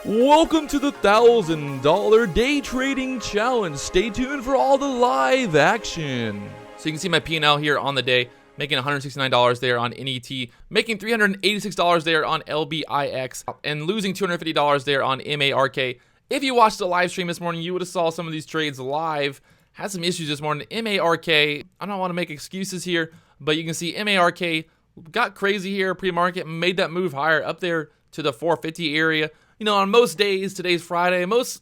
Welcome to the $1,000 day trading challenge. Stay tuned for all the live action. So you can see my P&L here on the day, making $169 there on NET, making $386 there on LBIX, and losing $250 there on MARK. If you watched the live stream this morning, you would have saw some of these trades live. Had some issues this morning. MARK, I don't want to make excuses here, but you can see MARK got crazy here pre-market, made that move higher up there to the 450 area. You know, on most days, today's Friday, most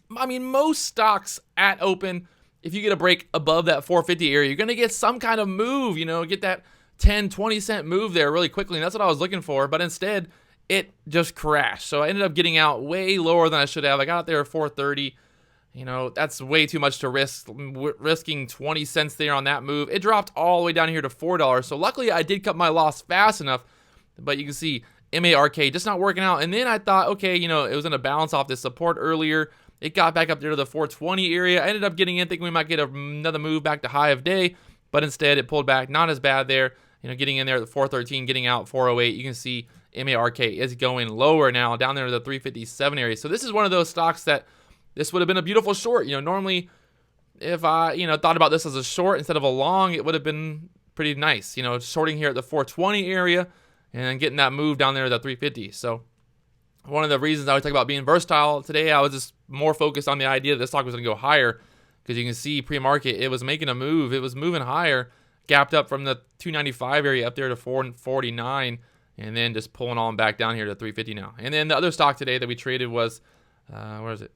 stocks at open, if you get a break above that 450 area, you're going to get some kind of move, get that 10, 20 cent move there really quickly. And that's what I was looking for. But instead, it just crashed. So I ended up getting out way lower than I should have. I got out there at 430. That's way too much to risk, risking 20 cents there on that move. It dropped all the way down here to $4. So luckily, I did cut my loss fast enough. But you can see MARK just not working out. And then I thought, okay, it was going to bounce off this support earlier. It got back up there to the 420 area. I ended up getting in thinking we might get another move back to high of day, but instead it pulled back. Not as bad there. Getting in there at the 413, getting out 408. You can see MARK is going lower now, down there to the 357 area. So this is one of those stocks that this would have been a beautiful short. Normally if I, thought about this as a short instead of a long, it would have been pretty nice. Shorting here at the 420 area and getting that move down there to the 350. So one of the reasons I would talk about being versatile today, I was just more focused on the idea that this stock was going to go higher, because you can see pre-market, it was making a move. It was moving higher, gapped up from the 295 area up there to 449, and then just pulling on back down here to 350 now. And then the other stock today that we traded was, where is it?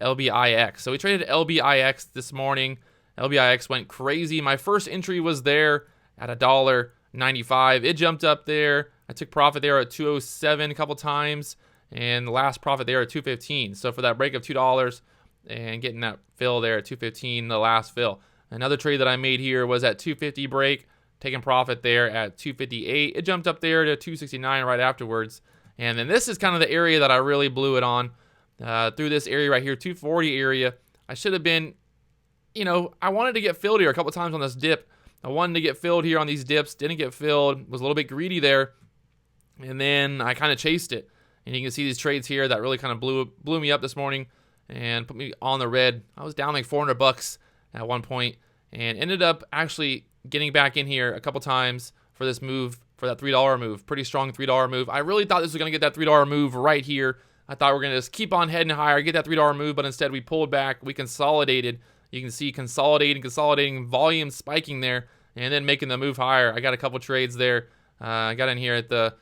LBIX. So we traded LBIX this morning. LBIX went crazy. My first entry was there at $1.95. It jumped up there. I took profit there at 207 a couple times, and the last profit there at 215. So for that break of $2 and getting that fill there at 215, the last fill. Another trade that I made here was at 250 break, taking profit there at 258. It jumped up there to 269 right afterwards. And then this is kind of the area that I really blew it on. Through this area right here, 240 area. I should have been, I wanted to get filled here a couple times on this dip. I wanted to get filled here on these dips, didn't get filled, was a little bit greedy there, and then I kind of chased it. And you can see these trades here that really kind of blew me up this morning and put me on the red. I was down like $400 at one point and ended up actually getting back in here a couple times for this move, for that $3 move. Pretty strong $3 move. I really thought this was going to get that $3 move right here. I thought we were going to just keep on heading higher, get that $3 move, but instead we pulled back. We consolidated. You can see consolidating, volume spiking there, and then making the move higher. I got a couple trades there. I got in here at the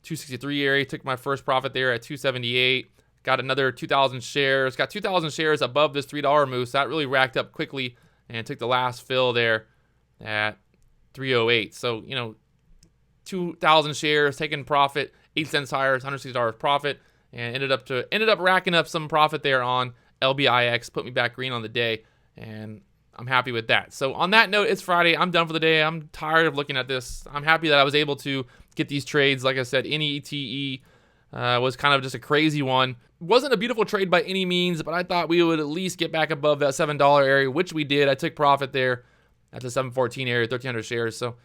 263 area, took my first profit there at 278. Got another 2,000 shares. Got 2,000 shares above this $3 move, so that really racked up quickly, and took the last fill there at 308. So, 2,000 shares, taking profit, 8 cents higher, $160 profit, and ended up racking up some profit there on LBIX, put me back green on the day, and I'm happy with that. So on that note, it's Friday. I'm done for the day. I'm tired of looking at this. I'm happy that I was able to get these trades. Like I said, NETE was kind of just a crazy one. Wasn't a beautiful trade by any means, but I thought we would at least get back above that $7 area, which we did. I took profit there at the 714 area, 1,300 shares, so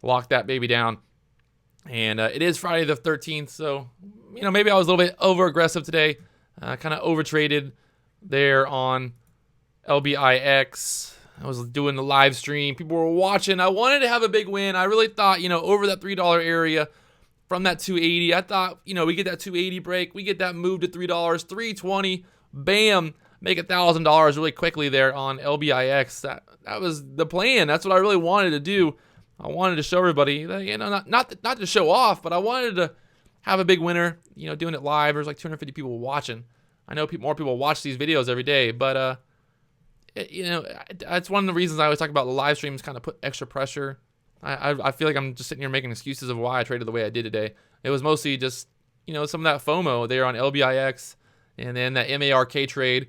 locked that baby down. And it is Friday the 13th, so maybe I was a little bit over aggressive today. Kind of over traded there on LBIX. I was doing the live stream. People were watching. I wanted to have a big win. I really thought, over that $3 area from that 280. I thought, we get that 280 break. We get that move to $3, 320. Bam. Make $1,000 really quickly there on LBIX. That was the plan. That's what I really wanted to do. I wanted to show everybody, not to show off, but I wanted to have a big winner, doing it live. There's like 250 people watching. I know more people watch these videos every day, but, that's one of the reasons I always talk about the live streams kind of put extra pressure. I feel like I'm just sitting here making excuses of why I traded the way I did today. It was mostly just, some of that FOMO there on LBIX and then that MARK trade.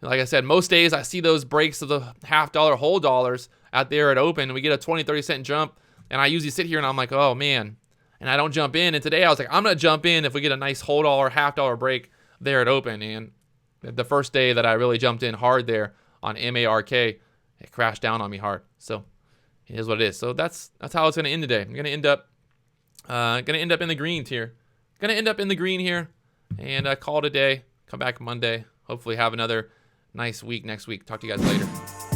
Like I said, most days I see those breaks of the $half, whole dollars out there at open. We get a 20, 30 cent jump, and I usually sit here and I'm like, oh man, and I don't jump in. And today I was like, I'm going to jump in if we get a nice whole dollar, $half break there at open. And the first day that I really jumped in hard there on MARK, it crashed down on me hard. So it is what it is. So that's how it's going to end today. I'm going to end up in the green here. And call it a day. Come back Monday. Hopefully have another nice week next week. Talk to you guys later.